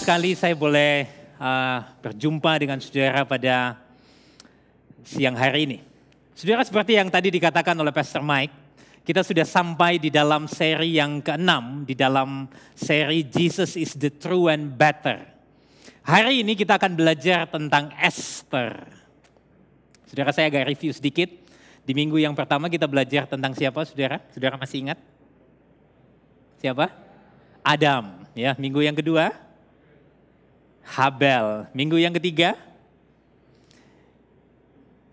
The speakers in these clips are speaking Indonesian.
sekali saya boleh berjumpa dengan saudara pada siang hari ini. Saudara, seperti yang tadi dikatakan oleh Pastor Mike, kita sudah sampai di dalam seri yang ke-6, di dalam seri Jesus is the True and Better. Hari ini kita akan belajar tentang Esther. Saudara, saya agak review sedikit. Di minggu yang pertama kita belajar tentang siapa, saudara? Saudara masih ingat? Siapa? Adam. Ya, minggu yang kedua? Habel. Minggu yang ketiga?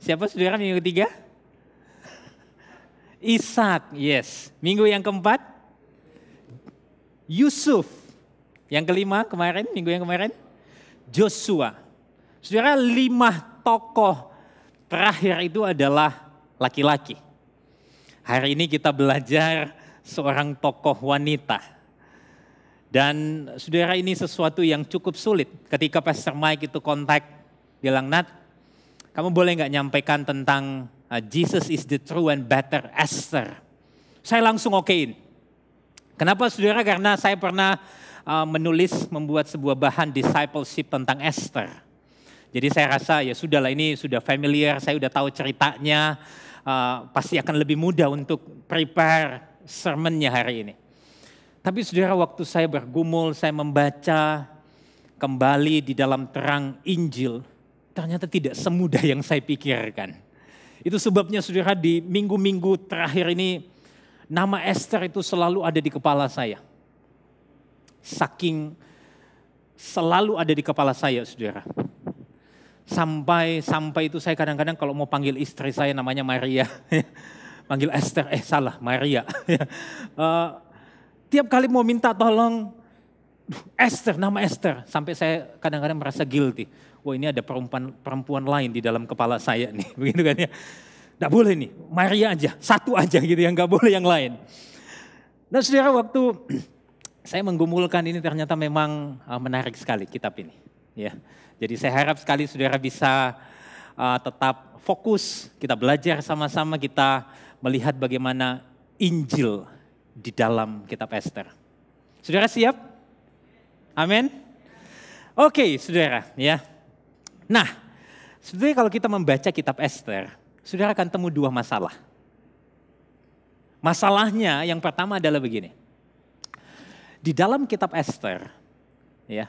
Siapa saudara minggu ketiga? Ishak, yes. Minggu yang keempat? Yusuf. Yang kelima kemarin, minggu yang kemarin? Joshua. Saudara, 5 tokoh terakhir itu adalah laki-laki. Hari ini kita belajar seorang tokoh wanita. Dan saudara, ini sesuatu yang cukup sulit. Ketika Pastor Mike itu kontak, bilang, Nat, kamu boleh nggak nyampaikan tentang Jesus is the True and Better Esther. Saya langsung okein. Kenapa saudara? Karena saya pernah membuat sebuah bahan discipleship tentang Esther. Jadi saya rasa ya sudahlah, ini sudah familiar, saya udah tahu ceritanya. Pasti akan lebih mudah untuk prepare sermonnya hari ini. Tapi saudara, waktu saya bergumul, saya membaca kembali di dalam terang Injil, ternyata tidak semudah yang saya pikirkan. Itu sebabnya saudara, di minggu-minggu terakhir ini, nama Esther itu selalu ada di kepala saya. Saking selalu ada di kepala saya, saudara. Sampai itu saya kadang-kadang kalau mau panggil istri saya namanya Maria. Panggil Esther, salah, Maria. Tiap kali mau minta tolong, Esther, nama Esther. Sampai saya kadang-kadang merasa guilty. Wah, ini ada perempuan lain di dalam kepala saya nih. Begitu kan ya. Nggak boleh nih, Maria aja, satu aja gitu yang nggak boleh yang lain. Nah saudara, waktu saya menggumulkan ini ternyata memang menarik sekali kitab ini. Ya, jadi saya harap sekali saudara bisa tetap fokus, kita belajar sama-sama, kita melihat bagaimana Injil di dalam kitab Esther. Saudara siap? Amin? Oke, saudara ya. Nah, sebenarnya kalau kita membaca kitab Esther, saudara akan temu 2 masalah. Masalahnya yang pertama adalah begini. Di dalam kitab Esther, ya,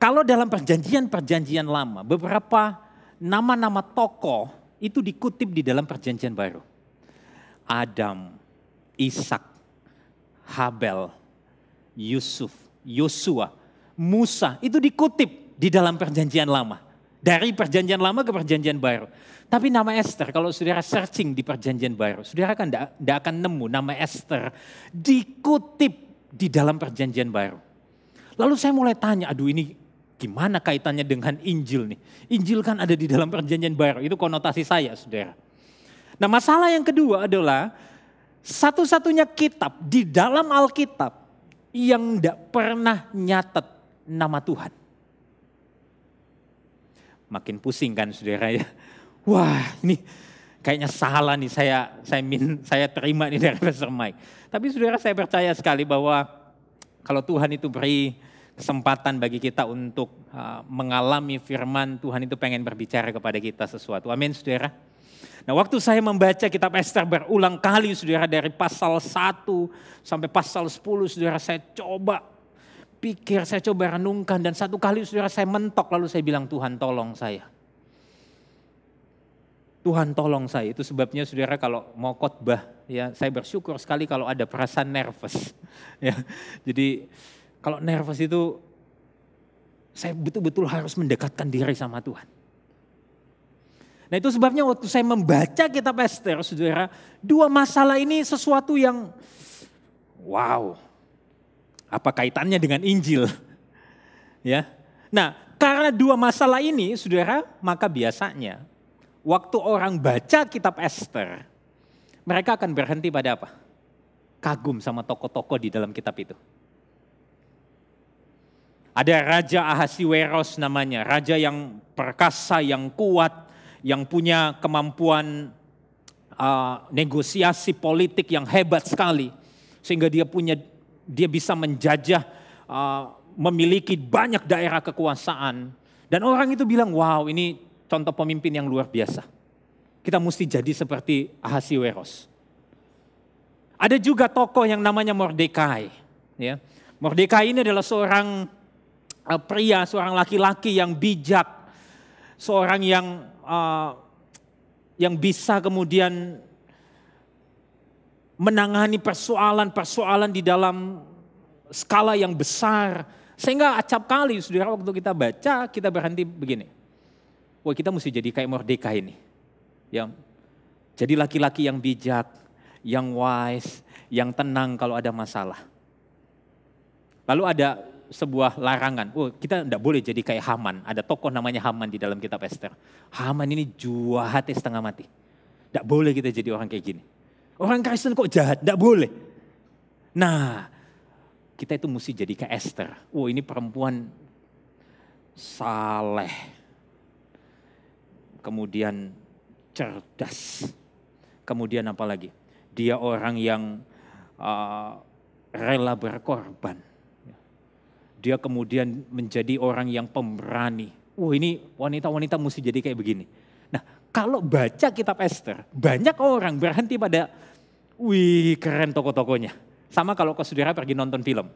kalau dalam perjanjian lama, beberapa nama-nama tokoh itu dikutip di dalam perjanjian baru. Adam, Ishak, Habel, Yusuf, Yosua, Musa, itu dikutip di dalam perjanjian lama. Dari perjanjian lama ke perjanjian baru. Tapi nama Esther, kalau saudara searching di perjanjian baru, saudara kan tidak akan nemu nama Esther dikutip di dalam perjanjian baru. Lalu saya mulai tanya, aduh ini gimana kaitannya dengan Injil nih? Injil kan ada di dalam perjanjian baru, itu konotasi saya saudara. Nah masalah yang kedua adalah, satu-satunya kitab di dalam Alkitab yang tidak pernah nyatet nama Tuhan. Makin pusing kan saudara ya. Wah ini kayaknya salah nih saya terima nih dari Pastor Mike. Tapi saudara, saya percaya sekali bahwa kalau Tuhan itu beri kesempatan bagi kita untuk mengalami firman, Tuhan itu pengen berbicara kepada kita sesuatu. Amin saudara. Nah waktu saya membaca kitab Esther berulang kali saudara, dari pasal 1 sampai pasal 10 saudara, saya coba pikir, saya coba renungkan, dan satu kali saudara saya mentok, lalu saya bilang, Tuhan tolong saya. Tuhan tolong saya. Itu sebabnya saudara kalau mau khotbah, ya saya bersyukur sekali kalau ada perasaan nervous. Ya, jadi kalau nervous itu saya betul-betul harus mendekatkan diri sama Tuhan. Nah itu sebabnya waktu saya membaca kitab Esther, saudara, 2 masalah ini sesuatu yang wow. Apa kaitannya dengan Injil? Ya. Nah, karena 2 masalah ini, saudara, maka biasanya waktu orang baca kitab Esther, mereka akan berhenti pada apa? Kagum sama tokoh-tokoh di dalam kitab itu. Ada Raja Ahasiweros namanya, raja yang perkasa, yang kuat, yang punya kemampuan negosiasi politik yang hebat sekali. Sehingga dia bisa menjajah memiliki banyak daerah kekuasaan. Dan orang itu bilang, wow ini contoh pemimpin yang luar biasa. Kita mesti jadi seperti Ahasiweros. Ada juga tokoh yang namanya Mordekai. Ya. Mordekai ini adalah seorang pria, seorang laki-laki yang bijak. Seorang yang bisa kemudian menangani persoalan-persoalan di dalam skala yang besar. Sehingga acap kali saudara waktu kita baca, kita berhenti begini. Wah kita mesti jadi kayak Mordekai ini. Yang jadi laki-laki yang bijak, yang wise, yang tenang kalau ada masalah. Lalu ada sebuah larangan, kita tidak boleh jadi kayak Haman. Ada tokoh namanya Haman di dalam kitab Ester. Haman ini jahat setengah mati. Tidak boleh kita jadi orang kayak gini. Orang Kristen kok jahat, tidak boleh. Nah, kita itu mesti jadi kayak Ester. Ini perempuan saleh. Kemudian cerdas. Kemudian apa lagi? Dia orang yang rela berkorban. Dia kemudian menjadi orang yang pemberani. Ini wanita-wanita mesti jadi kayak begini. Nah, kalau baca kitab Ester, banyak orang berhenti pada, wih keren tokoh-tokohnya. Sama kalau saudara pergi nonton film.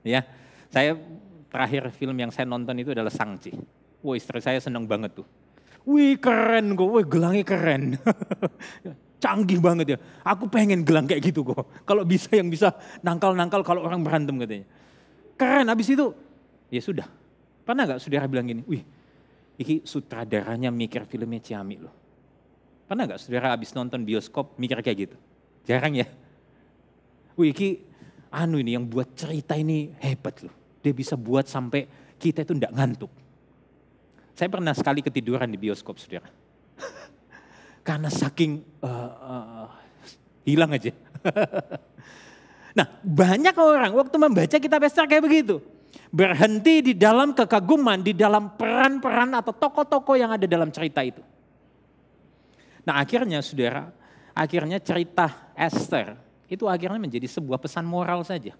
Ya, saya terakhir film yang saya nonton itu adalah Shang-Chi. Istri saya senang banget tuh. Wih keren kok, gelangnya keren. Canggih banget ya. Aku pengen gelang kayak gitu kok. Kalau bisa yang bisa nangkal-nangkal kalau orang berantem katanya. Keren, habis itu ya sudah. Pernah gak saudara bilang gini, ini sutradaranya mikir filmnya ciamik loh. Pernah gak saudara habis nonton bioskop mikir kayak gitu? Jarang ya. Ini yang buat cerita ini hebat loh. Dia bisa buat sampai kita itu enggak ngantuk. Saya pernah sekali ketiduran di bioskop saudara. Karena saking hilang aja. Nah banyak orang waktu membaca kitab Ester kayak begitu. Berhenti di dalam kekaguman, di dalam peran-peran atau tokoh-tokoh yang ada dalam cerita itu. Nah akhirnya saudara, cerita Ester itu akhirnya menjadi sebuah pesan moral saja.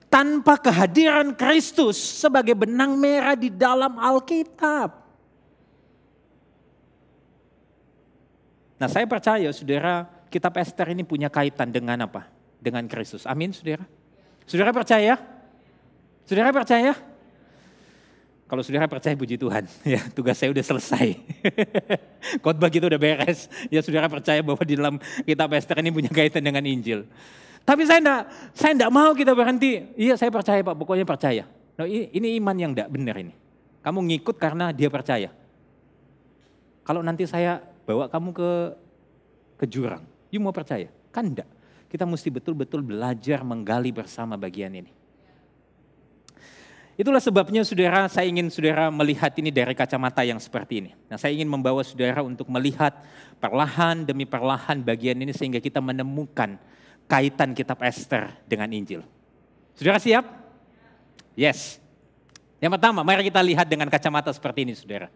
Tanpa kehadiran Kristus sebagai benang merah di dalam Alkitab. Nah saya percaya saudara, kitab Ester ini punya kaitan dengan apa? Dengan Kristus. Amin saudara. Saudara percaya? Saudara percaya? Kalau saudara percaya puji Tuhan. Ya tugas saya udah selesai. Khotbah kita udah beres. Ya saudara percaya bahwa di dalam kitab Ester ini punya kaitan dengan Injil. Tapi saya enggak mau kita berhenti. Iya saya percaya Pak, pokoknya percaya. Nah, ini iman yang enggak benar ini. Kamu ngikut karena dia percaya. Kalau nanti saya bawa kamu ke jurang, you mau percaya? Kan enggak. Kita mesti betul-betul belajar menggali bersama bagian ini. Itulah sebabnya saudara, saya ingin saudara melihat ini dari kacamata yang seperti ini. Nah saya ingin membawa saudara untuk melihat perlahan demi perlahan bagian ini sehingga kita menemukan kaitan kitab Ester dengan Injil. Saudara siap? Yes. Yang pertama, mari kita lihat dengan kacamata seperti ini saudara.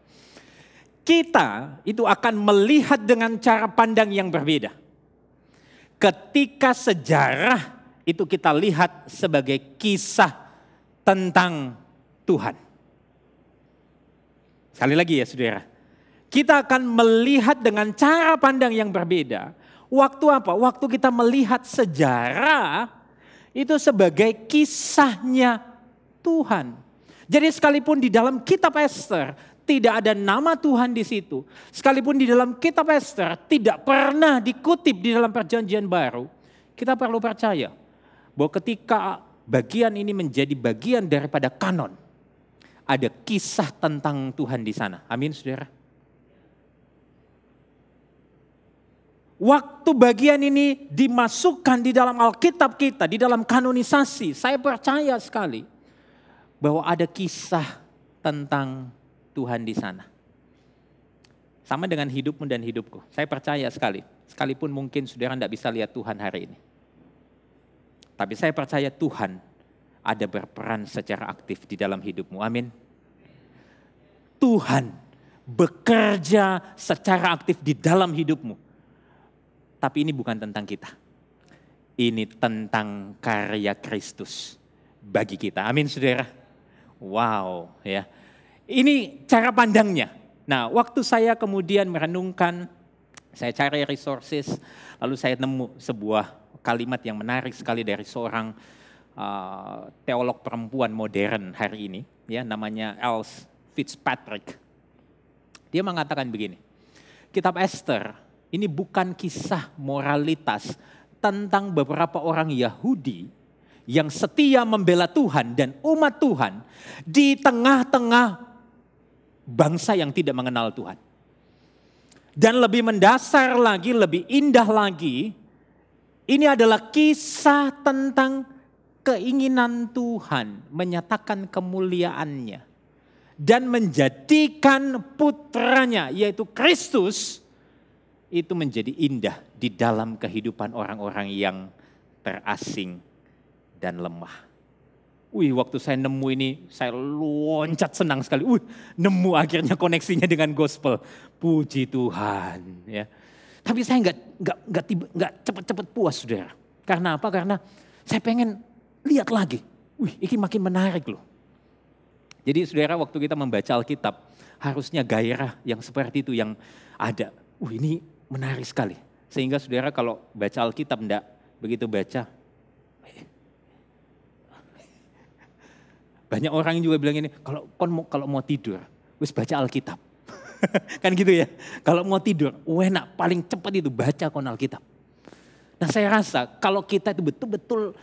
Kita itu akan melihat dengan cara pandang yang berbeda. Ketika sejarah itu kita lihat sebagai kisah tentang Tuhan. Sekali lagi ya saudara. Kita akan melihat dengan cara pandang yang berbeda. Waktu apa? Waktu kita melihat sejarah itu sebagai kisahnya Tuhan. Jadi sekalipun di dalam kitab Ester tidak ada nama Tuhan di situ. Sekalipun di dalam kitab Ester tidak pernah dikutip di dalam perjanjian baru. Kita perlu percaya bahwa ketika bagian ini menjadi bagian daripada kanon. Ada kisah tentang Tuhan di sana. Amin saudara. Waktu bagian ini dimasukkan di dalam Alkitab kita, di dalam kanonisasi. Saya percaya sekali bahwa ada kisah tentang Tuhan di sana. Sama dengan hidupmu dan hidupku. Saya percaya sekali. Sekalipun mungkin saudara tidak bisa lihat Tuhan hari ini. Tapi saya percaya Tuhan ada berperan secara aktif di dalam hidupmu. Amin. Tuhan bekerja secara aktif di dalam hidupmu. Tapi ini bukan tentang kita. Ini tentang karya Kristus bagi kita. Amin saudara. Wow ya. Ini cara pandangnya. Nah waktu saya kemudian merenungkan, saya cari resources, lalu saya nemu sebuah kalimat yang menarik sekali dari seorang teolog perempuan modern hari ini, ya namanya Els Fitzpatrick. Dia mengatakan begini, kitab Esther ini bukan kisah moralitas tentang beberapa orang Yahudi yang setia membela Tuhan dan umat Tuhan di tengah-tengah bangsa yang tidak mengenal Tuhan. Dan lebih mendasar lagi, lebih indah lagi, ini adalah kisah tentang keinginan Tuhan menyatakan kemuliaannya dan menjadikan putranya yaitu Kristus itu menjadi indah di dalam kehidupan orang-orang yang terasing dan lemah. Waktu saya nemu ini, saya loncat senang sekali. Nemu akhirnya koneksinya dengan gospel. Puji Tuhan. Ya. Tapi saya nggak cepat-cepat puas, saudara. Karena apa? Karena saya pengen lihat lagi. Ini makin menarik loh. Jadi saudara, waktu kita membaca Alkitab, harusnya gairah yang seperti itu yang ada. Ini menarik sekali. Sehingga saudara kalau baca Alkitab enggak begitu baca. Banyak orang yang juga bilang ini, kalau mau tidur, wis baca Alkitab. Kan gitu ya. Kalau mau tidur, enak paling cepat itu baca Alkitab. Nah saya rasa kalau kita itu betul-betul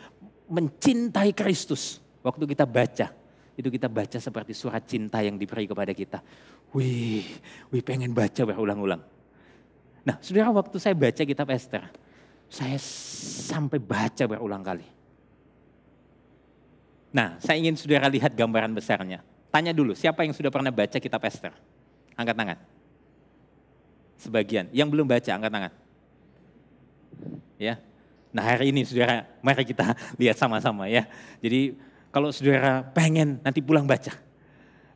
mencintai Kristus, waktu kita baca, itu kita baca seperti surat cinta yang diberi kepada kita. Pengen baca berulang-ulang. Nah saudara, waktu saya baca kitab Esther, saya sampai baca berulang kali. Nah, saya ingin saudara lihat gambaran besarnya. Tanya dulu, siapa yang sudah pernah baca kitab Esther? Angkat tangan. Sebagian. Yang belum baca, angkat tangan. Ya. Nah, hari ini saudara, mari kita lihat sama-sama ya. Jadi, kalau saudara pengen nanti pulang baca.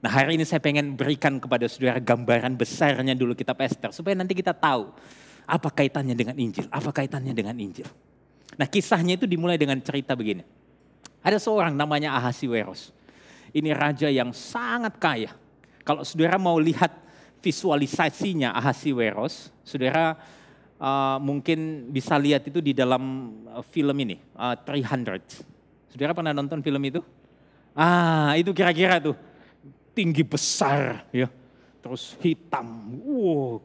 Nah, hari ini saya pengen berikan kepada saudara gambaran besarnya dulu kitab Esther. Supaya nanti kita tahu apa kaitannya dengan Injil. Apa kaitannya dengan Injil. Nah, kisahnya itu dimulai dengan cerita begini. Ada seorang namanya Ahasiweros. Ini raja yang sangat kaya. Kalau saudara mau lihat visualisasinya Ahasiweros, saudara mungkin bisa lihat itu di dalam film ini, 300. Saudara pernah nonton film itu? Itu kira-kira tuh. Tinggi besar, ya, terus hitam,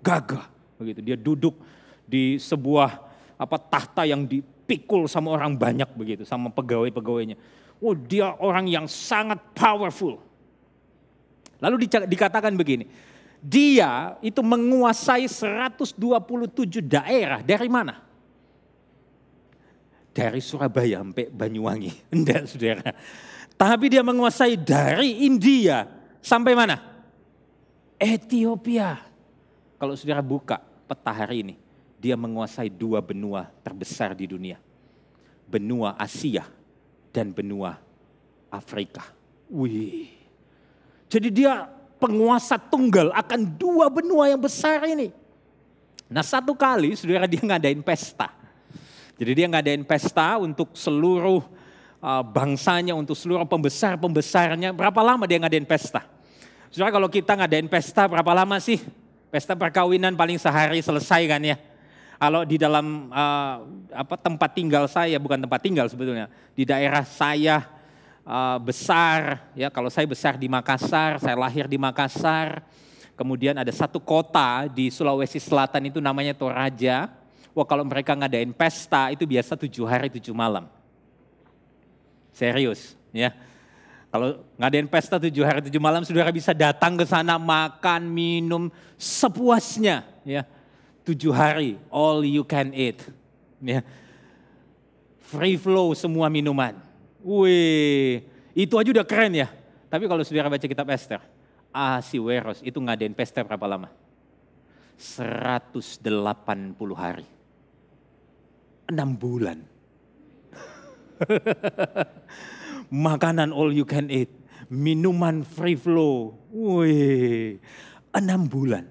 gagah. Begitu. Dia duduk di sebuah tahta yang dipikul sama orang banyak begitu, sama pegawai-pegawainya. Dia orang yang sangat powerful. Lalu dikatakan begini, dia itu menguasai 127 daerah. Dari mana? Dari Surabaya sampai Banyuwangi. Enggak saudara. Tapi dia menguasai dari India sampai mana? Ethiopia. Kalau saudara buka peta hari ini, dia menguasai 2 benua terbesar di dunia. Benua Asia dan benua Afrika. Jadi dia penguasa tunggal akan 2 benua yang besar ini. Nah satu kali saudara dia ngadain pesta. Jadi dia ngadain pesta untuk seluruh bangsanya, untuk seluruh pembesar-pembesarnya. Berapa lama dia ngadain pesta? Saudara kalau kita ngadain pesta berapa lama sih? Pesta perkawinan paling sehari selesai kan ya. Kalau di dalam tempat tinggal saya, bukan tempat tinggal sebetulnya, di daerah saya besar, ya kalau saya besar di Makassar, saya lahir di Makassar, kemudian ada satu kota di Sulawesi Selatan itu namanya Toraja. Kalau mereka ngadain pesta itu biasa 7 hari 7 malam. Serius, ya. Kalau ngadain pesta 7 hari 7 malam, saudara bisa datang ke sana makan, minum sepuasnya, ya. 7 hari, all you can eat. Ya. Free flow semua minuman. Itu aja udah keren ya. Tapi kalau saudara baca kitab Esther, Ahasiweros itu ngadain pesta berapa lama? 180 hari. 6 bulan. Makanan all you can eat. Minuman free flow. 6 bulan.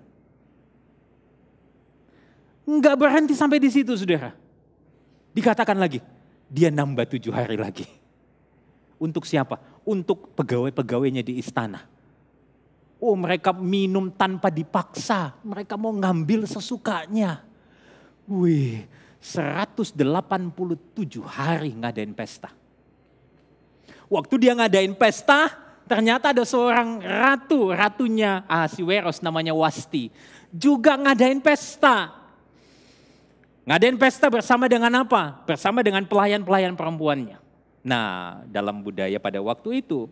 Enggak berhenti sampai di situ saudara. Dikatakan lagi, dia nambah 7 hari lagi. Untuk siapa? Untuk pegawai-pegawainya di istana. Oh, mereka minum tanpa dipaksa. Mereka mau ngambil sesukanya. Wih, 187 hari ngadain pesta. Waktu dia ngadain pesta, ternyata ada seorang ratunya Ahasiweros namanya Wasti. Juga ngadain pesta. Ngadain pesta bersama dengan apa? Bersama dengan pelayan-pelayan perempuannya. Nah, dalam budaya pada waktu itu,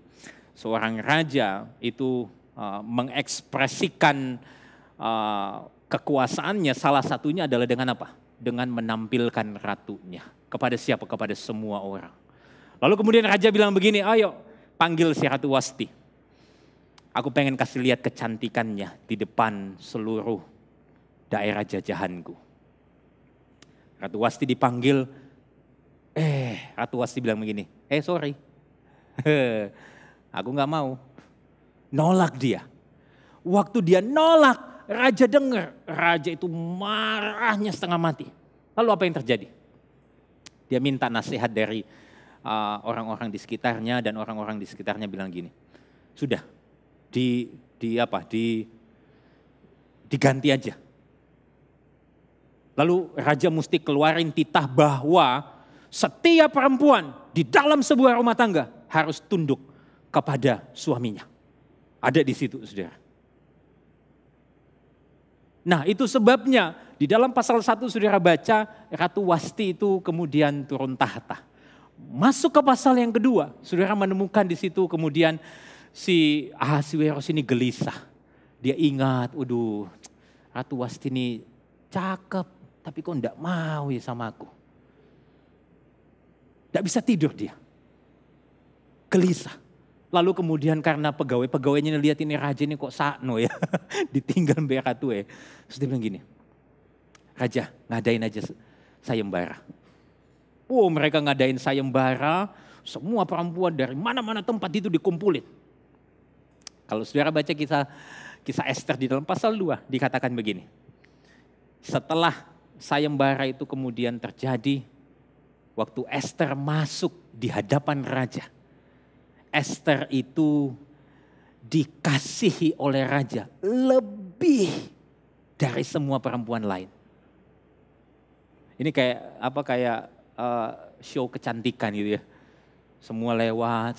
seorang raja itu mengekspresikan kekuasaannya, salah satunya adalah dengan apa? Dengan menampilkan ratunya. Kepada siapa? Kepada semua orang. Lalu kemudian raja bilang begini, ayo panggil si Ratu Wasti. Aku pengen kasih lihat kecantikannya di depan seluruh daerah jajahanku. Ratu Wasti dipanggil, Ratu Wasti bilang begini, sorry, aku gak mau. Nolak dia. Waktu dia nolak, raja dengar. Raja itu marahnya setengah mati. Lalu apa yang terjadi? Dia minta nasihat dari orang-orang di sekitarnya, dan orang-orang di sekitarnya bilang gini, sudah diganti aja. Lalu raja mesti keluarin titah bahwa setiap perempuan di dalam sebuah rumah tangga harus tunduk kepada suaminya. Ada di situ, saudara. Nah, itu sebabnya di dalam pasal 1 saudara baca, Ratu Wasti itu kemudian turun tahta. Masuk ke pasal yang kedua, saudara menemukan di situ kemudian si Ahasiweros ini gelisah. Dia ingat, Ratu Wasti ini cakep, tapi kok enggak mau ya sama aku. Enggak bisa tidur dia. Gelisah. Lalu kemudian karena pegawai-pegawainya lihat ini raja ini kok sakno ya. Ditinggal Mbak Ratu ya. Terus dia bilang gini, raja ngadain aja sayembara. Mereka ngadain sayembara, semua perempuan dari mana-mana tempat itu dikumpulin. Kalau saudara baca kisah Esther di dalam pasal 2 dikatakan begini. Setelah sayembara itu kemudian terjadi, waktu Esther masuk di hadapan raja, Esther itu dikasihi oleh raja lebih dari semua perempuan lain. Ini kayak show kecantikan gitu ya. Semua lewat.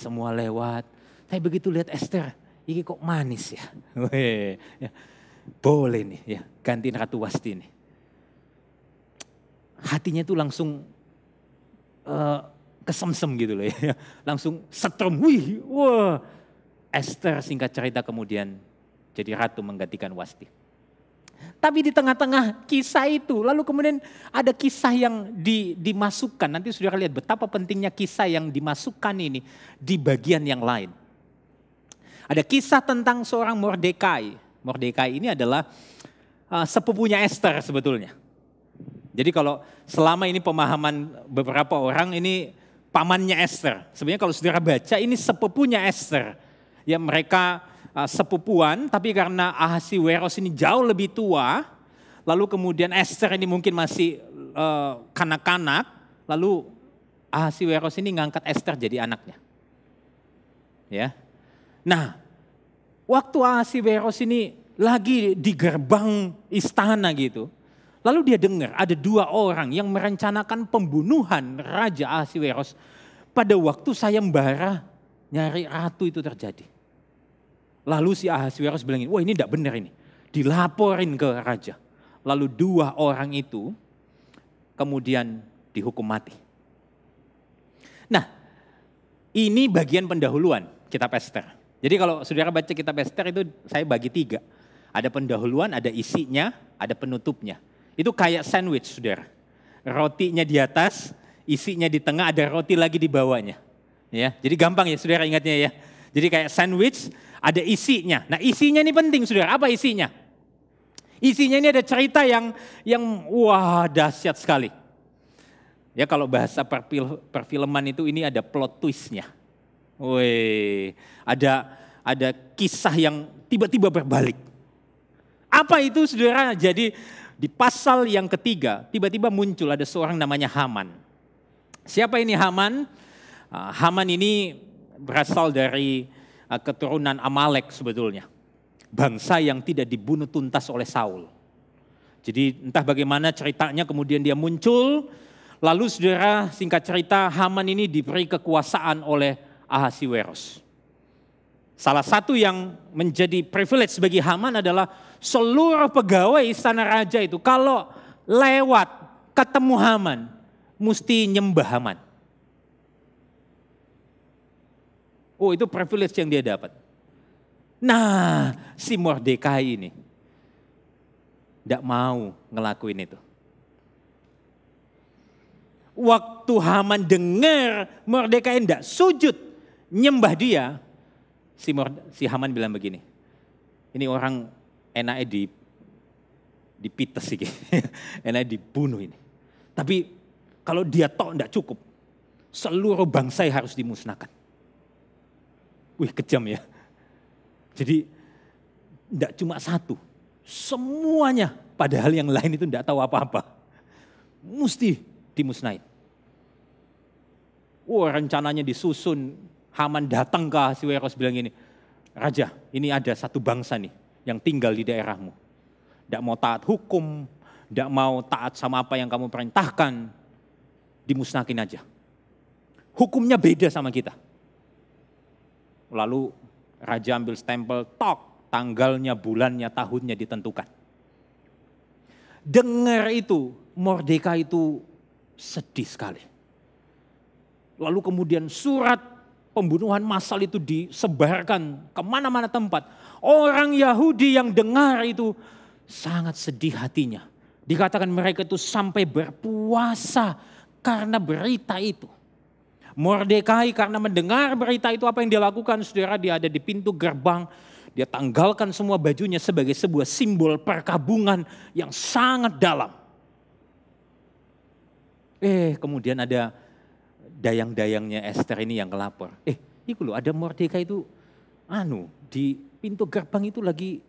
Tapi begitu lihat Esther, ini kok manis ya. Boleh nih ya, gantiin Ratu Wasti nih. Hatinya tuh langsung kesemsem gitu loh ya. Langsung setrum, Esther singkat cerita kemudian jadi ratu menggantikan Wasti. Tapi di tengah-tengah kisah itu, lalu kemudian ada kisah yang dimasukkan. Nanti saudara lihat betapa pentingnya kisah yang dimasukkan ini di bagian yang lain. Ada kisah tentang seorang Mordekai. Mordekai ini adalah sepupunya Esther sebetulnya. Jadi kalau selama ini pemahaman beberapa orang ini pamannya Esther. Sebenarnya kalau saudara baca ini sepupunya Esther. Ya mereka sepupuan, tapi karena Ahasiweros ini jauh lebih tua, lalu kemudian Esther ini mungkin masih kanak-kanak, lalu Ahasiweros ini ngangkat Esther jadi anaknya. Ya. Nah, waktu Ahasiweros ini lagi di gerbang istana gitu, lalu dia dengar ada 2 orang yang merencanakan pembunuhan Raja Ahasiweros pada waktu sayembara nyari ratu itu terjadi. Lalu si Ahasiweros bilang, wah ini tidak benar ini. Dilaporin ke raja. Lalu 2 orang itu kemudian dihukum mati. Nah, ini bagian pendahuluan kitab Esther. Jadi kalau saudara baca kitab Esther itu saya bagi 3. Ada pendahuluan, ada isinya, ada penutupnya. Itu kayak sandwich saudara. Rotinya di atas, isinya di tengah, ada roti lagi di bawahnya. Ya, jadi gampang ya saudara ingatnya ya. Jadi kayak sandwich, ada isinya. Nah isinya ini penting saudara, apa isinya? Isinya ini ada cerita yang wah dahsyat sekali. Ya kalau bahasa perfilman itu ini ada plot twistnya. Wih, ada kisah yang tiba-tiba berbalik. Apa itu saudara? Jadi di pasal yang ketiga tiba-tiba muncul ada seorang namanya Haman. Siapa ini Haman? Haman ini berasal dari keturunan Amalek sebetulnya. Bangsa yang tidak dibunuh tuntas oleh Saul. Jadi entah bagaimana ceritanya kemudian dia muncul. Lalu saudara, singkat cerita, Haman ini diberi kekuasaan oleh Ahasiweros. Salah satu yang menjadi privilege bagi Haman adalah seluruh pegawai istana raja itu kalau lewat ketemu Haman, mesti nyembah Haman. Oh, itu privilege yang dia dapat. Nah, si Mordekai ini tidak mau ngelakuin itu. Waktu Haman dengar Mordekai tidak sujud nyembah dia, si Haman bilang begini, ini orang enaknya dipites sih, enaknya dibunuh ini. Tapi kalau dia tok tidak cukup, seluruh bangsa harus dimusnahkan. Wih, kejam ya. Jadi tidak cuma satu, semuanya, padahal yang lain itu tidak tahu apa-apa. Mesti dimusnahin. Rencananya disusun, Haman datang ke Ahasiweros bilang gini, Raja, ini ada satu bangsa nih yang tinggal di daerahmu. Tidak mau taat hukum, tidak mau taat sama apa yang kamu perintahkan, dimusnahkan aja. Hukumnya beda sama kita. Lalu Raja ambil stempel, tok, tanggalnya, bulannya, tahunnya ditentukan. Dengar itu, Mordekai itu sedih sekali. Lalu kemudian surat pembunuhan massal itu disebarkan kemana-mana tempat. Orang Yahudi yang dengar itu sangat sedih hatinya. Dikatakan mereka itu sampai berpuasa karena berita itu. Mordekai karena mendengar berita itu, apa yang dia lakukan? Saudara, dia ada di pintu gerbang, dia tanggalkan semua bajunya sebagai sebuah simbol perkabungan yang sangat dalam. Kemudian ada dayang-dayangnya Esther ini yang ngelapor. Itu loh, ada Mordekai itu di pintu gerbang itu lagi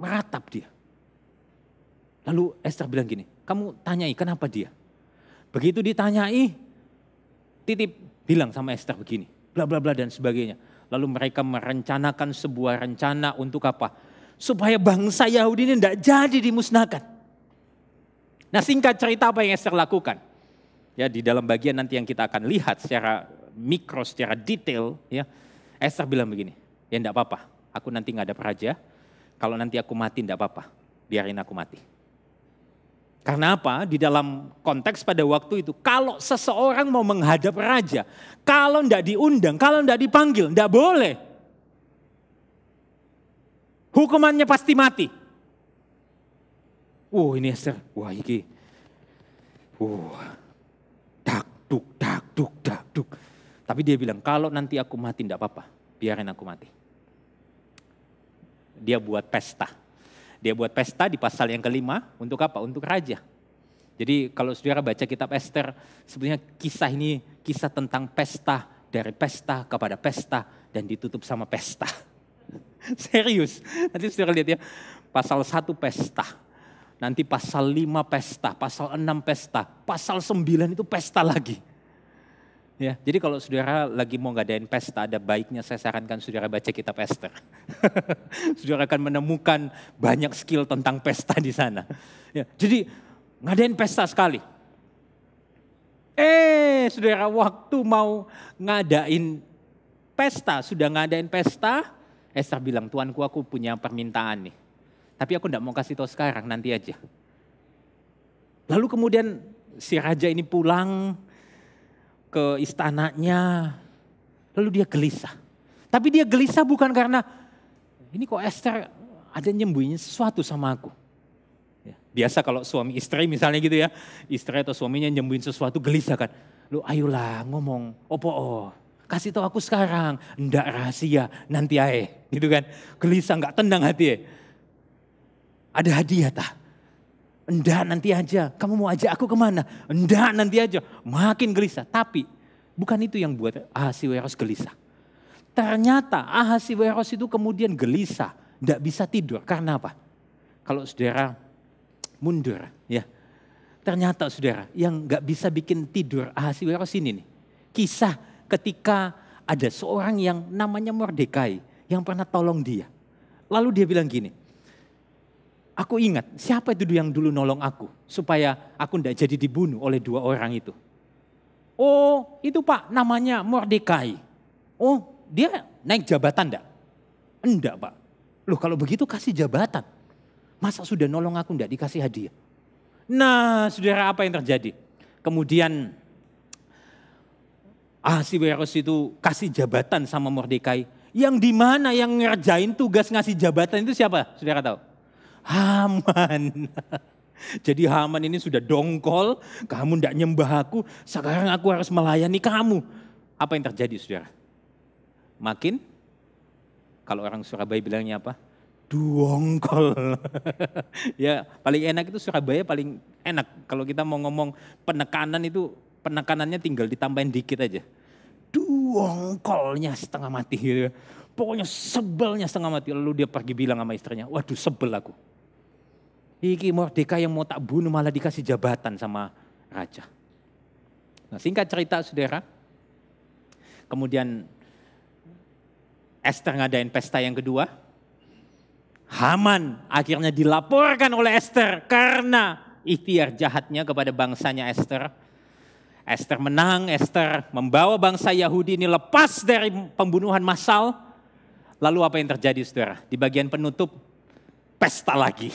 meratap dia. Lalu Esther bilang gini, kamu tanyai kenapa dia? Begitu ditanyai, titip bilang sama Esther begini, bla bla bla dan sebagainya. Lalu mereka merencanakan sebuah rencana untuk apa? Supaya bangsa Yahudi ini tidak jadi dimusnahkan. Nah, singkat cerita apa yang Esther lakukan? Ya, di dalam bagian nanti yang kita akan lihat secara mikro, secara detail, ya, Esther bilang begini, ya enggak apa-apa, aku nanti ngadap raja, kalau nanti aku mati enggak apa-apa, biarin aku mati. Karena apa? Di dalam konteks pada waktu itu, kalau seseorang mau menghadap raja, kalau enggak diundang, kalau enggak dipanggil, enggak boleh. Hukumannya pasti mati. Ini Esther, ini. Dakduk. Tapi dia bilang, kalau nanti aku mati enggak apa-apa, biarin aku mati. Dia buat pesta. Dia buat pesta di pasal yang kelima, untuk apa? Untuk raja. Jadi kalau saudara baca kitab Esther, sebenarnya kisah ini kisah tentang pesta, dari pesta kepada pesta, dan ditutup sama pesta. Serius, nanti saudara lihat ya, pasal 1 pesta, nanti pasal 5 pesta, pasal 6 pesta, pasal 9 itu pesta lagi. Ya, jadi kalau saudara lagi mau ngadain pesta, ada baiknya saya sarankan saudara baca kitab Esther. Saudara akan menemukan banyak skill tentang pesta di sana. Ya, jadi ngadain pesta sekali. Saudara, waktu mau ngadain pesta, sudah ngadain pesta, Esther bilang, tuanku aku punya permintaan nih. Tapi aku enggak mau kasih tahu sekarang, nanti aja. Lalu kemudian si raja ini pulang ke istananya, lalu dia gelisah. Tapi dia gelisah bukan karena, ini kok Esther ada nyembunyiin sesuatu sama aku. Ya, biasa kalau suami istri misalnya gitu ya, istri atau suaminya nyembunyiin sesuatu gelisah kan. Lu ayolah ngomong, kasih tahu aku sekarang, ndak rahasia, nanti ae. Gitu kan, gelisah gak tenang hati. Ada hadiah tak? Enggak, nanti aja. Kamu mau ajak aku kemana? Enggak, nanti aja. Makin gelisah. Tapi bukan itu yang buat Ahasiweros gelisah. Ternyata Ahasiweros itu kemudian gelisah. Enggak bisa tidur. Karena apa? Kalau saudara mundur, ya. Ternyata saudara yang enggak bisa bikin tidur Ahasiweros ini nih. Kisah ketika ada seorang yang namanya Mordekai yang pernah tolong dia. Lalu dia bilang gini, aku ingat siapa itu yang dulu nolong aku supaya aku tidak jadi dibunuh oleh 2 orang itu. Oh itu Pak namanya Mordekai. Oh dia naik jabatan enggak? Enggak Pak. Loh kalau begitu kasih jabatan. Masa sudah nolong aku enggak dikasih hadiah? Nah saudara apa yang terjadi? Kemudian Ahasiweros itu kasih jabatan sama Mordekai. Yang dimana yang ngerjain tugas ngasih jabatan itu siapa? Saudara tahu? Haman. Jadi Haman ini sudah dongkol, kamu tidak nyembah aku, sekarang aku harus melayani kamu. Apa yang terjadi saudara? Makin, kalau orang Surabaya bilangnya apa? Dongkol. Ya paling enak itu Surabaya paling enak. Kalau kita mau ngomong penekanan itu, penekanannya tinggal ditambahin dikit aja. Dongkolnya setengah mati gitu. Pokoknya sebelnya setengah mati. Lalu dia pergi bilang sama istrinya, waduh sebel aku. Iki Mordekai yang mau tak bunuh malah dikasih jabatan sama raja. Nah singkat cerita saudara, kemudian Esther ngadain pesta yang kedua. Haman akhirnya dilaporkan oleh Esther karena ikhtiar jahatnya kepada bangsanya Esther. Esther menang, Esther membawa bangsa Yahudi ini lepas dari pembunuhan massal. Lalu apa yang terjadi saudara? Di bagian penutup, pesta lagi.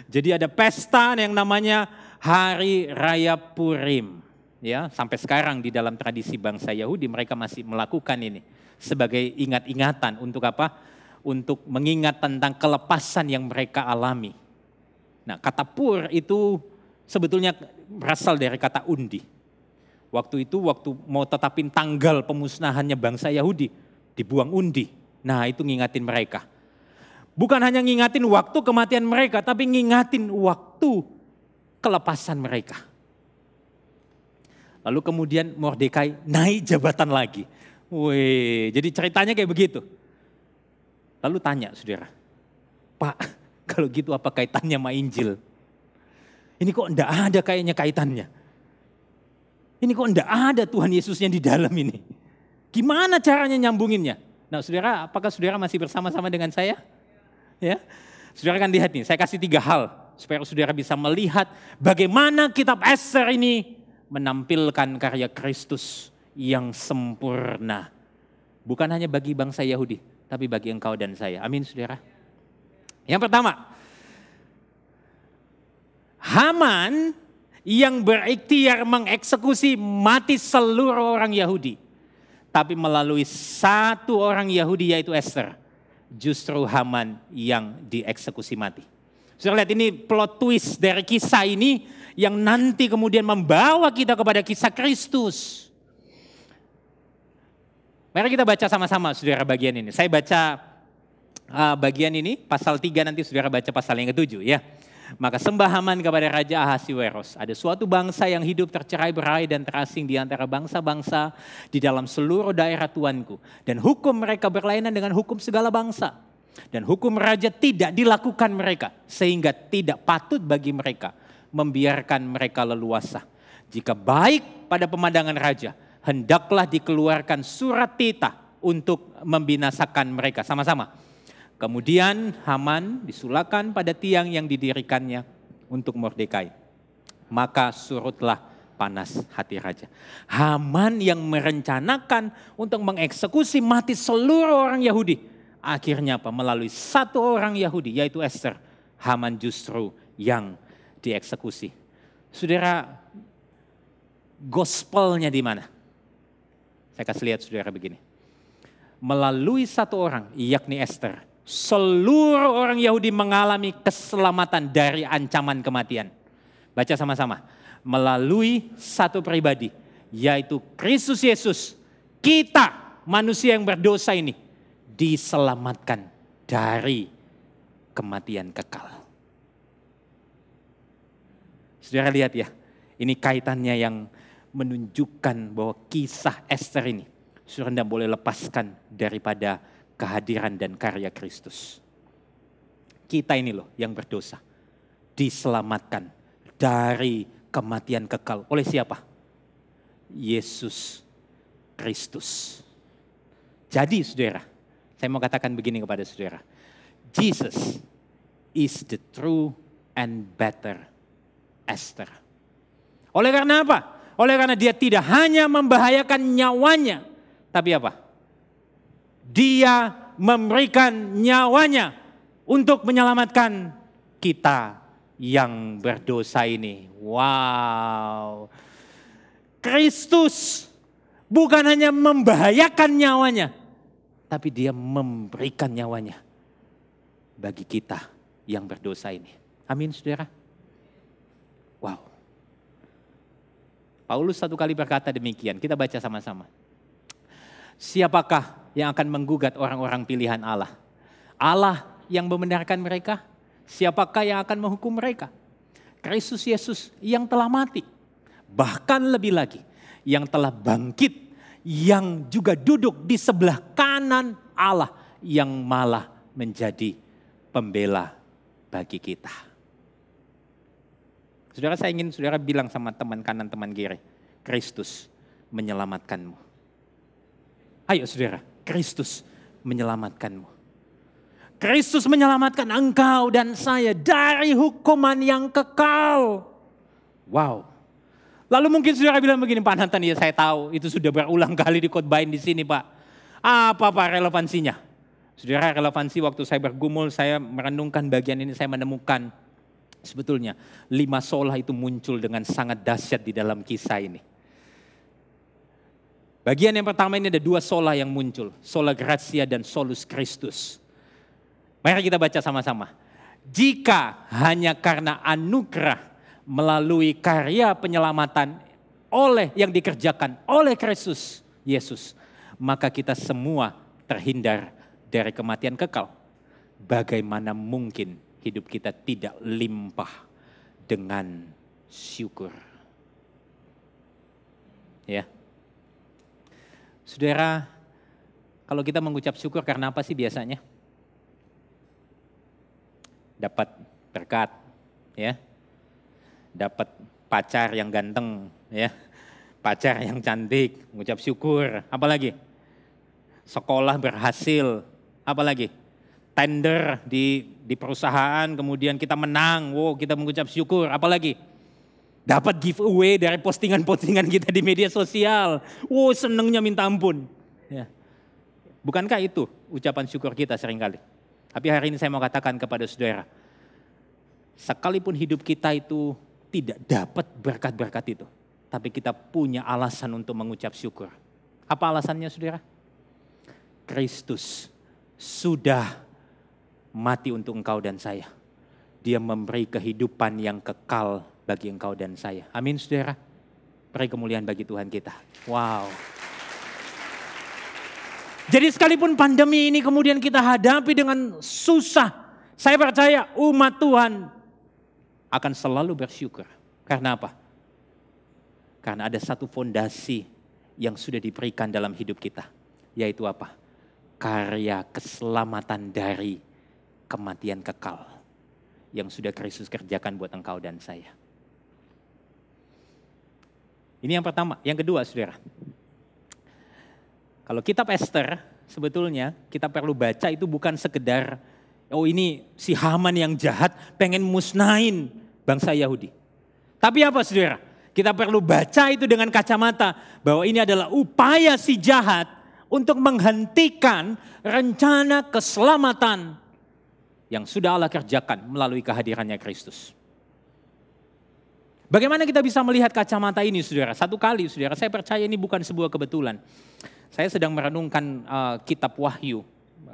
Jadi ada pesta yang namanya Hari Raya Purim. Ya, sampai sekarang di dalam tradisi bangsa Yahudi mereka masih melakukan ini sebagai ingat-ingatan untuk apa? Untuk mengingat tentang kelepasan yang mereka alami. Nah, kata pur itu sebetulnya berasal dari kata undi. Waktu itu waktu mau tetapin tanggal pemusnahannya bangsa Yahudi, dibuang undi. Nah, itu ngingatin mereka. Bukan hanya ngingatin waktu kematian mereka, tapi ngingatin waktu kelepasan mereka. Lalu kemudian Mordekai naik jabatan lagi. Wih, jadi ceritanya kayak begitu. Lalu tanya saudara, Pak kalau gitu apa kaitannya sama Injil? Ini kok enggak ada kayaknya kaitannya. Ini kok enggak ada Tuhan Yesusnya di dalam ini. Gimana caranya nyambunginnya? Nah saudara, apakah saudara masih bersama-sama dengan saya? Ya, saudara kan lihat nih, saya kasih 3 hal supaya saudara bisa melihat bagaimana kitab Esther ini menampilkan karya Kristus yang sempurna. Bukan hanya bagi bangsa Yahudi, tapi bagi engkau dan saya. Amin saudara. Yang pertama, Haman yang berikhtiar mengeksekusi mati seluruh orang Yahudi. Tapi melalui 1 orang Yahudi yaitu Esther. Justru Haman yang dieksekusi mati. Saudara lihat ini plot twist dari kisah ini yang nanti kemudian membawa kita kepada kisah Kristus. Mari kita baca sama-sama saudara bagian ini. Saya baca bagian ini pasal 3 nanti saudara baca pasal yang ke-7 ya. Maka sembah Haman kepada Raja Ahasiweros. Ada suatu bangsa yang hidup tercerai-berai dan terasing di antara bangsa-bangsa di dalam seluruh daerah tuanku. Dan hukum mereka berlainan dengan hukum segala bangsa. Dan hukum raja tidak dilakukan mereka. Sehingga tidak patut bagi mereka membiarkan mereka leluasa. Jika baik pada pemandangan raja, hendaklah dikeluarkan surat titah untuk membinasakan mereka. Sama-sama. Kemudian Haman disulakan pada tiang yang didirikannya untuk Mordekai. Maka surutlah panas hati raja. Haman yang merencanakan untuk mengeksekusi mati seluruh orang Yahudi. Akhirnya apa? Melalui 1 orang Yahudi yaitu Esther. Haman justru yang dieksekusi. Saudara, gospelnya di mana? Saya kasih lihat saudara begini. Melalui 1 orang yakni Esther. Seluruh orang Yahudi mengalami keselamatan dari ancaman kematian. Baca sama-sama. Melalui 1 pribadi, yaitu Kristus Yesus. Kita manusia yang berdosa ini diselamatkan dari kematian kekal. Saudara lihat ya, ini kaitannya yang menunjukkan bahwa kisah Esther ini saudara tidak boleh lepaskan daripada kehadiran dan karya Kristus. Kita ini loh yang berdosa. Diselamatkan dari kematian kekal. Oleh siapa? Yesus Kristus. Jadi saudara, saya mau katakan begini kepada saudara. Jesus is the true and better Esther. Oleh karena apa? Oleh karena dia tidak hanya membahayakan nyawanya, tapi apa? Dia memberikan nyawanya untuk menyelamatkan kita yang berdosa ini. Wow. Kristus bukan hanya membahayakan nyawanya, tapi dia memberikan nyawanya bagi kita yang berdosa ini. Amin saudara. Wow. Paulus satu kali berkata demikian, kita baca sama-sama. Siapakah yang akan menggugat orang-orang pilihan Allah? Allah yang membenarkan mereka? Siapakah yang akan menghukum mereka? Kristus Yesus yang telah mati. Bahkan lebih lagi, yang telah bangkit, yang juga duduk di sebelah kanan Allah, yang malah menjadi pembela bagi kita. Saudara, saya ingin saudara bilang sama teman kanan, teman kiri, Kristus menyelamatkanmu. Ayo saudara, Kristus menyelamatkanmu. Kristus menyelamatkan engkau dan saya dari hukuman yang kekal. Wow. Lalu mungkin saudara bilang begini, Pak Nathan, ya saya tahu itu sudah berulang kali dikotbahin di sini Pak. Apa Pak relevansinya? Saudara, relevansi waktu saya bergumul, saya merenungkan bagian ini, saya menemukan sebetulnya 5 sola itu muncul dengan sangat dahsyat di dalam kisah ini. Bagian yang pertama ini ada 2 sola yang muncul. Sola Gratia dan Solus Christus. Mari kita baca sama-sama. Jika hanya karena anugerah melalui karya penyelamatan yang dikerjakan oleh Kristus Yesus, maka kita semua terhindar dari kematian kekal. Bagaimana mungkin hidup kita tidak limpah dengan syukur. Ya. Saudara, kalau kita mengucap syukur karena apa sih biasanya? Dapat berkat, ya. Dapat pacar yang ganteng, ya. Pacar yang cantik, mengucap syukur. Apalagi? Sekolah berhasil, apalagi? Tender di perusahaan, kemudian kita menang, wow kita mengucap syukur, apalagi dapat giveaway dari postingan-postingan kita di media sosial, wow senengnya minta ampun. Ya. Bukankah itu ucapan syukur kita seringkali? Tapi hari ini saya mau katakan kepada saudara, sekalipun hidup kita itu tidak dapat berkat-berkat itu, tapi kita punya alasan untuk mengucap syukur. Apa alasannya saudara? Kristus sudah mati untuk engkau dan saya. Dia memberi kehidupan yang kekal bagi engkau dan saya. Amin saudara. Beri kemuliaan bagi Tuhan kita. Wow. Jadi sekalipun pandemi ini kemudian kita hadapi dengan susah, saya percaya umat Tuhan akan selalu bersyukur. Karena apa? Karena ada satu fondasi yang sudah diberikan dalam hidup kita. Yaitu apa? Karya keselamatan dari kematian kekal yang sudah Kristus kerjakan buat engkau dan saya. Ini yang pertama. Yang kedua saudara, kalau kitab Esther sebetulnya kita perlu baca itu bukan sekedar oh ini si Haman yang jahat pengen musnahin bangsa Yahudi. Tapi apa saudara? Kita perlu baca itu dengan kacamata bahwa ini adalah upaya si jahat untuk menghentikan rencana keselamatan yang sudah Allah kerjakan melalui kehadirannya Kristus. Bagaimana kita bisa melihat kacamata ini saudara? Satu kali saudara, saya percaya ini bukan sebuah kebetulan. Saya sedang merenungkan kitab Wahyu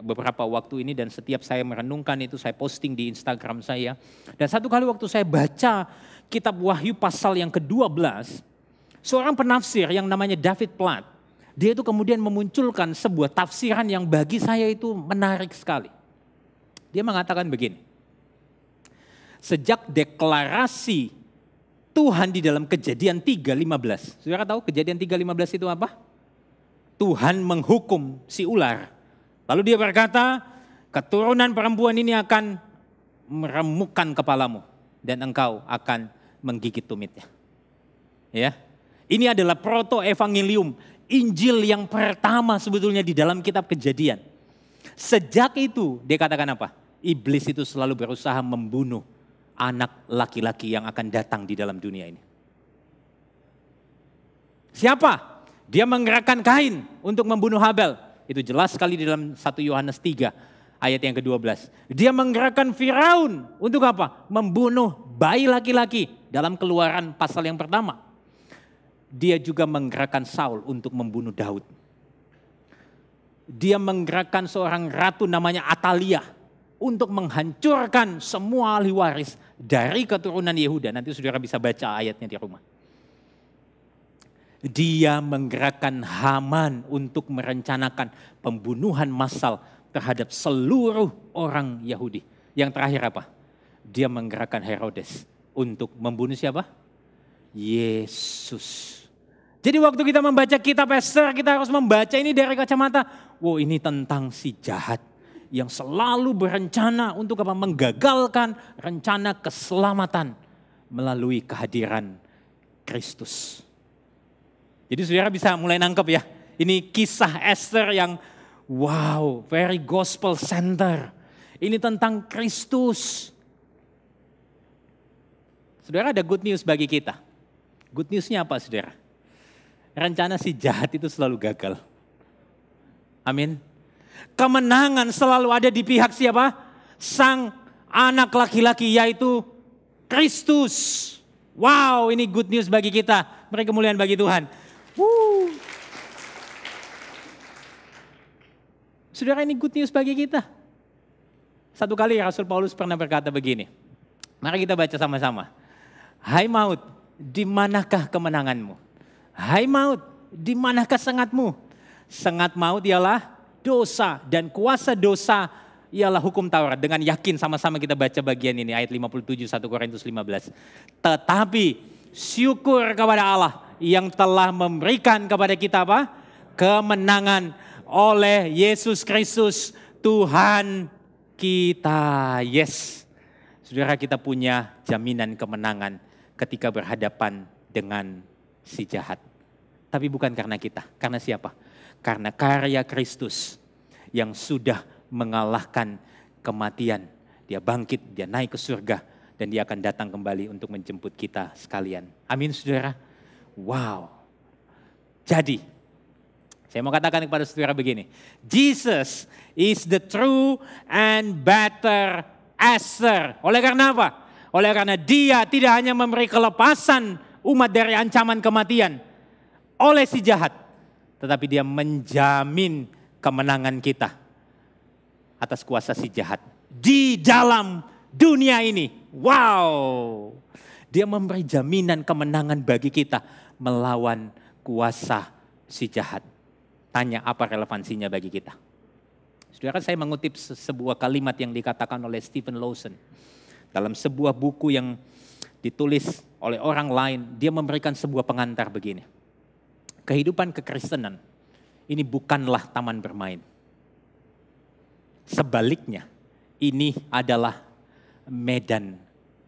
beberapa waktu ini dan setiap saya merenungkan itu saya posting di Instagram saya. Dan satu kali waktu saya baca kitab Wahyu pasal yang ke-12, seorang penafsir yang namanya David Platt, dia itu kemudian memunculkan sebuah tafsiran yang bagi saya itu menarik sekali. Dia mengatakan begini, sejak deklarasi Tuhan di dalam Kejadian 3:15. Saudara tahu Kejadian 3:15 itu apa? Tuhan menghukum si ular. Lalu dia berkata, keturunan perempuan ini akan meremukkan kepalamu dan engkau akan menggigit tumitnya. Ya. Ini adalah proto-evangelium, Injil yang pertama sebetulnya di dalam kitab Kejadian. Sejak itu dia katakan apa? Iblis itu selalu berusaha membunuh anak laki-laki yang akan datang di dalam dunia ini. Siapa? Dia menggerakkan Kain untuk membunuh Habel. Itu jelas sekali di dalam 1 Yohanes 3 ayat yang ke-12. Dia menggerakkan Firaun untuk apa? Membunuh bayi laki-laki dalam Keluaran pasal yang pertama. Dia juga menggerakkan Saul untuk membunuh Daud. Dia menggerakkan seorang ratu namanya Atalia untuk menghancurkan semua ahli waris dari keturunan Yehuda. Nanti saudara bisa baca ayatnya di rumah. Dia menggerakkan Haman untuk merencanakan pembunuhan massal terhadap seluruh orang Yahudi. Yang terakhir apa? Dia menggerakkan Herodes untuk membunuh siapa? Yesus. Jadi waktu kita membaca kitab Ester, kita harus membaca ini dari kacamata, wow, ini tentang si jahat yang selalu berencana untuk apa? Menggagalkan rencana keselamatan melalui kehadiran Kristus. Jadi saudara bisa mulai nangkep ya, ini kisah Ester yang wow, very gospel center. Ini tentang Kristus. Saudara, ada good news bagi kita. Good newsnya apa saudara? Rencana si jahat itu selalu gagal. Amin. Kemenangan selalu ada di pihak siapa? Sang anak laki-laki, yaitu Kristus. Wow, ini good news bagi kita. Beri kemuliaan bagi Tuhan. Saudara, ini good news bagi kita. Satu kali Rasul Paulus pernah berkata begini. Mari kita baca sama-sama. Hai maut, di manakah kemenanganmu? Hai maut, di manakah sengatmu? Sengat maut ialah dosa, dan kuasa dosa ialah hukum Taurat. Dengan yakin sama-sama kita baca bagian ini, ayat 57 1 Korintus 15. Tetapi syukur kepada Allah yang telah memberikan kepada kita apa? Kemenangan oleh Yesus Kristus Tuhan kita. Yes. Saudara, kita punya jaminan kemenangan ketika berhadapan dengan si jahat. Tapi bukan karena kita. Karena siapa? Karena karya Kristus yang sudah mengalahkan kematian. Dia bangkit, dia naik ke surga, dan dia akan datang kembali untuk menjemput kita sekalian. Amin saudara. Wow. Jadi, saya mau katakan kepada saudara begini. Jesus is the true and better Esther. Oleh karena apa? Oleh karena dia tidak hanya memberi kelepasan umat dari ancaman kematian oleh si jahat, tetapi dia menjamin kemenangan kita atas kuasa si jahat di dalam dunia ini. Wow. Dia memberi jaminan kemenangan bagi kita melawan kuasa si jahat. Tanya apa relevansinya bagi kita? Saudara, saya mengutip sebuah kalimat yang dikatakan oleh Stephen Lawson. Dalam sebuah buku yang ditulis oleh orang lain, dia memberikan sebuah pengantar begini. Kehidupan kekristenan ini bukanlah taman bermain. Sebaliknya, ini adalah medan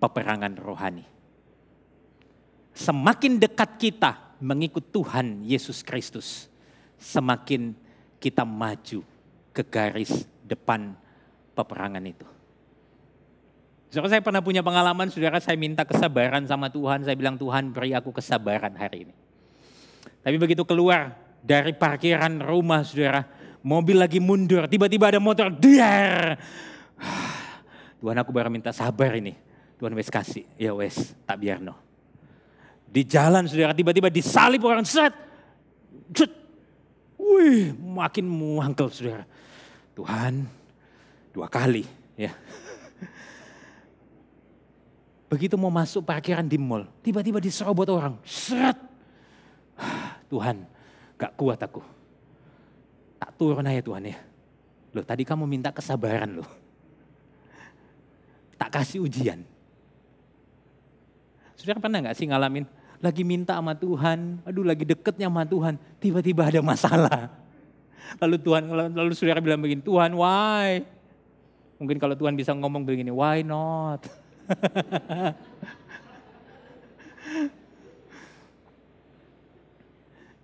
peperangan rohani. Semakin dekat kita mengikut Tuhan Yesus Kristus, semakin kita maju ke garis depan peperangan itu. Saudara, saya pernah punya pengalaman, saudara, saya minta kesabaran sama Tuhan. Saya bilang, Tuhan beri aku kesabaran hari ini. Tapi begitu keluar dari parkiran rumah, saudara, mobil lagi mundur, tiba-tiba ada motor, diar. Tuhan, aku baru minta sabar ini. Tuhan wes kasih, ya wes, tak biarno. Di jalan, saudara, tiba-tiba disalib orang, set. Wih, makin muangkel, saudara. Tuhan, 2 kali, ya. Begitu mau masuk parkiran di mall, tiba-tiba diserobot orang, set. Tuhan, gak kuat aku. Tak turun aja Tuhan ya. Loh, tadi kamu minta kesabaran loh. Tak kasih ujian. Saudara pernah gak sih ngalamin? Lagi minta sama Tuhan, aduh lagi deketnya sama Tuhan, tiba-tiba ada masalah. Lalu saudara bilang begini, Tuhan why? Mungkin kalau Tuhan bisa ngomong begini, why not?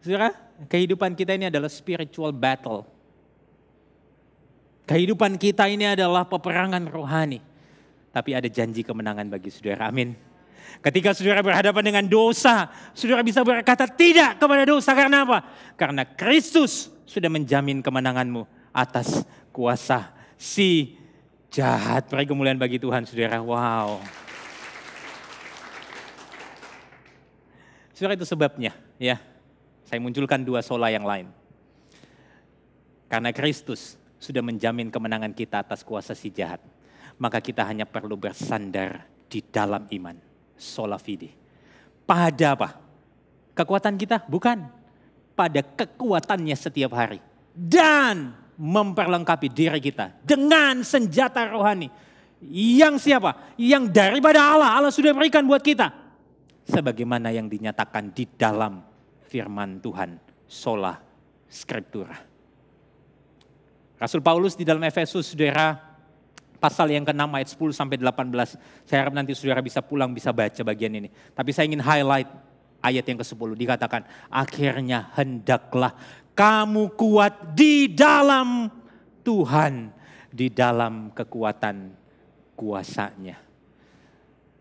Saudara, kehidupan kita ini adalah spiritual battle. Kehidupan kita ini adalah peperangan rohani. Tapi ada janji kemenangan bagi saudara, amin. Ketika saudara berhadapan dengan dosa, saudara bisa berkata tidak kepada dosa. Karena apa? Karena Kristus sudah menjamin kemenanganmu atas kuasa si jahat. Beri kemuliaan bagi Tuhan, saudara. Wow. Saudara, itu sebabnya ya, saya munculkan dua sola yang lain. Karena Kristus sudah menjamin kemenangan kita atas kuasa si jahat, maka kita hanya perlu bersandar di dalam iman. Sola fide. Pada apa? Kekuatan kita? Bukan. Pada kekuatannya setiap hari. Dan memperlengkapi diri kita dengan senjata rohani. Yang siapa? Yang daripada Allah. Allah sudah berikan buat kita. Sebagaimana yang dinyatakan di dalam firman Tuhan. Sola Scriptura. Rasul Paulus di dalam Efesus, saudara, pasal yang ke-6 ayat 10 sampai 18. Saya harap nanti saudara bisa pulang, bisa baca bagian ini. Tapi saya ingin highlight ayat yang ke-10. Dikatakan, akhirnya hendaklah kamu kuat di dalam Tuhan. Di dalam kekuatan kuasanya.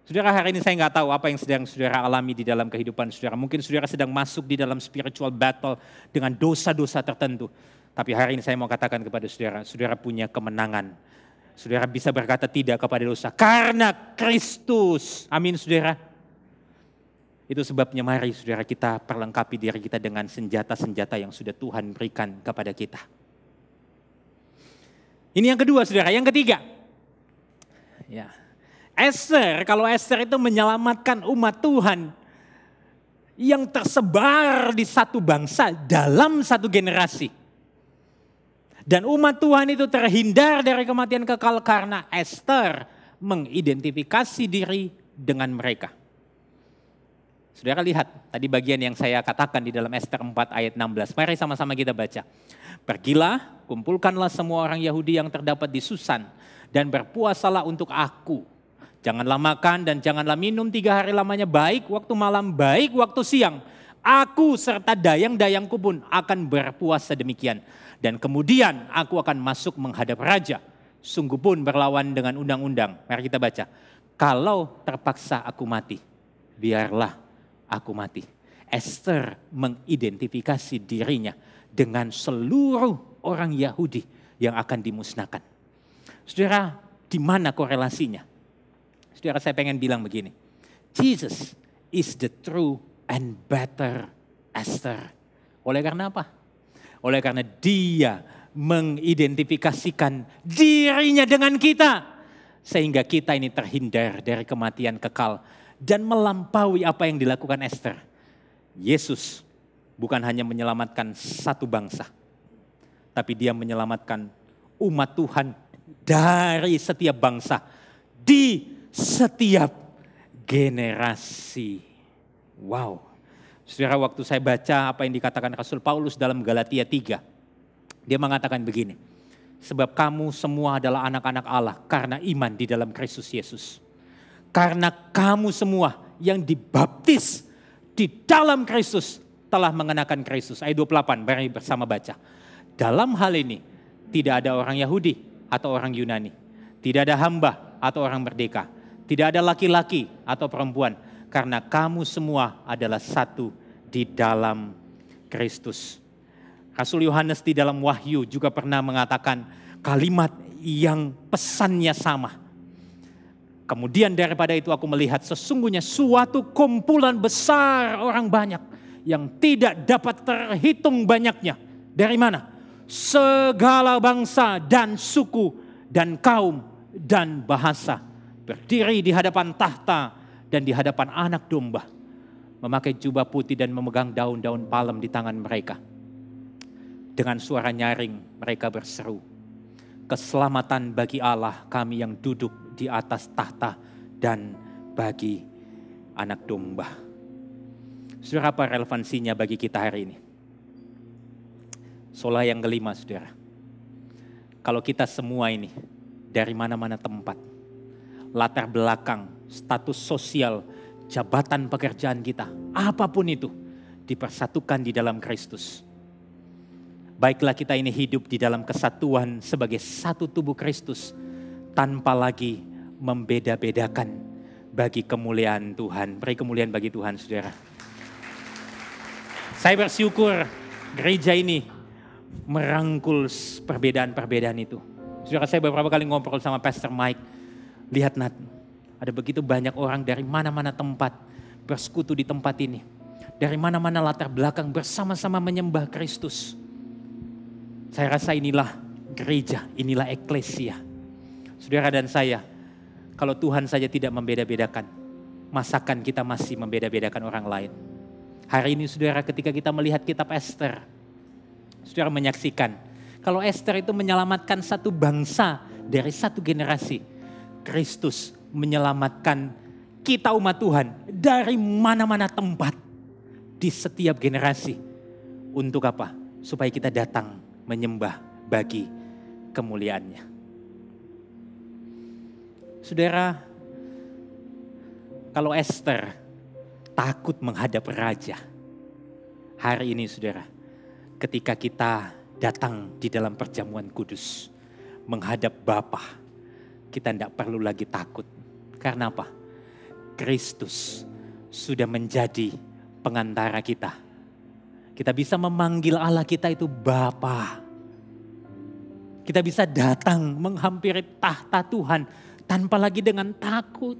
Saudara, hari ini saya nggak tahu apa yang sedang saudara alami di dalam kehidupan saudara. Mungkin saudara sedang masuk di dalam spiritual battle dengan dosa-dosa tertentu. Tapi hari ini saya mau katakan kepada saudara, saudara punya kemenangan. Saudara bisa berkata tidak kepada dosa karena Kristus. Amin, saudara. Itu sebabnya mari saudara kita perlengkapi diri kita dengan senjata-senjata yang sudah Tuhan berikan kepada kita. Ini yang kedua, saudara. Yang ketiga. Ya. Esther, kalau Esther itu menyelamatkan umat Tuhan yang tersebar di satu bangsa dalam satu generasi. Dan umat Tuhan itu terhindar dari kematian kekal karena Esther mengidentifikasi diri dengan mereka. Saudara lihat tadi bagian yang saya katakan di dalam Esther 4 ayat 16. Mari sama-sama kita baca. Pergilah, kumpulkanlah semua orang Yahudi yang terdapat di Susan dan berpuasalah untuk aku. Janganlah makan dan janganlah minum 3 hari lamanya, baik waktu malam, baik waktu siang. Aku serta dayang-dayangku pun akan berpuasa demikian. Dan kemudian aku akan masuk menghadap raja. Sungguh pun berlawan dengan undang-undang. Mari kita baca. Kalau terpaksa aku mati, biarlah aku mati. Esther mengidentifikasi dirinya dengan seluruh orang Yahudi yang akan dimusnahkan. Saudara, di mana korelasinya? Saudara, saya pengen bilang begini. Jesus is the true and better Esther. Oleh karena apa? Oleh karena dia mengidentifikasikan dirinya dengan kita. Sehingga kita ini terhindar dari kematian kekal. Dan melampaui apa yang dilakukan Esther. Yesus bukan hanya menyelamatkan satu bangsa. Tapi dia menyelamatkan umat Tuhan dari setiap bangsa. Di setiap generasi. Wow. Saudara, waktu saya baca apa yang dikatakan Rasul Paulus dalam Galatia 3. Dia mengatakan begini. Sebab kamu semua adalah anak-anak Allah karena iman di dalam Kristus Yesus. Karena kamu semua yang dibaptis di dalam Kristus telah mengenakan Kristus. Ayat 28, mari bersama baca. Dalam hal ini tidak ada orang Yahudi atau orang Yunani. Tidak ada hamba atau orang merdeka. Tidak ada laki-laki atau perempuan. Karena kamu semua adalah satu di dalam Kristus. Rasul Yohanes di dalam Wahyu juga pernah mengatakan kalimat yang pesannya sama. Kemudian daripada itu aku melihat sesungguhnya suatu kumpulan besar orang banyak. Yang tidak dapat terhitung banyaknya. Dari mana? Segala bangsa dan suku dan kaum dan bahasa. Berdiri di hadapan tahta dan di hadapan anak domba. Memakai jubah putih dan memegang daun-daun palem di tangan mereka. Dengan suara nyaring mereka berseru. Keselamatan bagi Allah kami yang duduk di atas tahta dan bagi anak domba. Saudara, apa relevansinya bagi kita hari ini? Sola yang kelima, saudara. Kalau kita semua ini dari mana-mana tempat, latar belakang, status sosial, jabatan pekerjaan kita, apapun itu, dipersatukan di dalam Kristus. Baiklah kita ini hidup di dalam kesatuan sebagai satu tubuh Kristus tanpa lagi membeda-bedakan bagi kemuliaan Tuhan. Beri kemuliaan bagi Tuhan, saudara. Saya bersyukur gereja ini merangkul perbedaan-perbedaan itu. Saudara, saya beberapa kali ngobrol sama Pastor Mike. Lihat Nat, ada begitu banyak orang dari mana-mana tempat bersekutu di tempat ini. Dari mana-mana latar belakang bersama-sama menyembah Kristus. Saya rasa inilah gereja, inilah eklesia. Saudara dan saya, kalau Tuhan saja tidak membeda-bedakan, masakan kita masih membeda-bedakan orang lain. Hari ini saudara, ketika kita melihat kitab Esther, saudara menyaksikan kalau Esther itu menyelamatkan satu bangsa dari satu generasi. Kristus menyelamatkan kita umat Tuhan dari mana-mana tempat di setiap generasi. Untuk apa? Supaya kita datang menyembah bagi kemuliaannya. Saudara, kalau Esther takut menghadap raja, hari ini saudara, ketika kita datang di dalam perjamuan kudus, menghadap Bapa, kita tidak perlu lagi takut. Karena apa? Kristus sudah menjadi pengantara kita. Kita bisa memanggil Allah kita itu Bapa. Kita bisa datang menghampiri tahta Tuhan tanpa lagi dengan takut.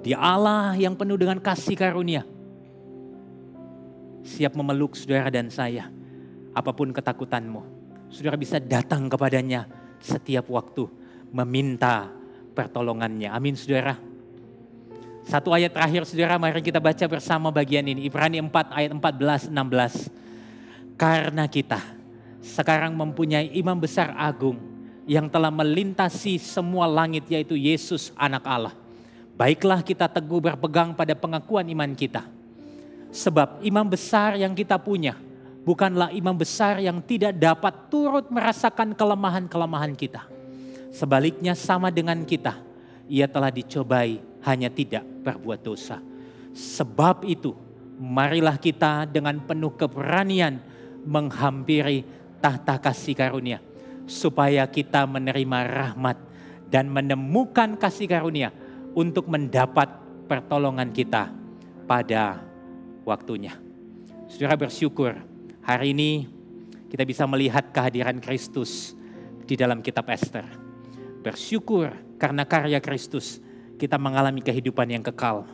Dia Allah yang penuh dengan kasih karunia. Siap memeluk saudara dan saya. Apapun ketakutanmu, saudara bisa datang kepadanya setiap waktu. Meminta pertolongannya. Amin saudara. Satu ayat terakhir saudara, mari kita baca bersama bagian ini. Ibrani 4 ayat 14-16. Karena kita sekarang mempunyai imam besar agung yang telah melintasi semua langit, yaitu Yesus anak Allah. Baiklah kita teguh berpegang pada pengakuan iman kita. Sebab imam besar yang kita punya bukanlah imam besar yang tidak dapat turut merasakan kelemahan-kelemahan kita. Sebaliknya sama dengan kita, ia telah dicobai hanya tidak berbuat dosa. Sebab itu marilah kita dengan penuh keberanian menghampiri tahta kasih karunia. Supaya kita menerima rahmat dan menemukan kasih karunia untuk mendapat pertolongan kita pada waktunya. Saudara bersyukur hari ini kita bisa melihat kehadiran Kristus di dalam kitab Esther. Bersyukur karena karya Kristus kita mengalami kehidupan yang kekal.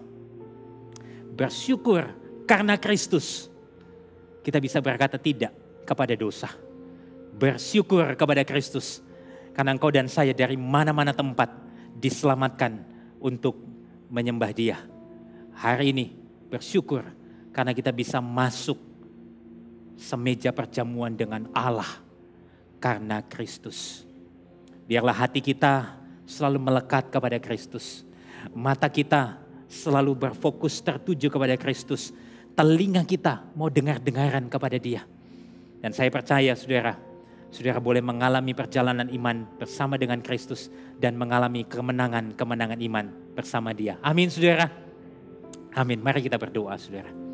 Bersyukur karena Kristus kita bisa berkata tidak kepada dosa. Bersyukur kepada Kristus karena engkau dan saya dari mana-mana tempat diselamatkan untuk menyembah Dia. Hari ini bersyukur karena kita bisa masuk semeja perjamuan dengan Allah karena Kristus. Biarlah hati kita selalu melekat kepada Kristus. Mata kita selalu berfokus tertuju kepada Kristus. Telinga kita mau dengar-dengaran kepada Dia. Dan saya percaya saudara, saudara boleh mengalami perjalanan iman bersama dengan Kristus dan mengalami kemenangan-kemenangan iman bersama Dia. Amin saudara. Amin. Mari kita berdoa saudara.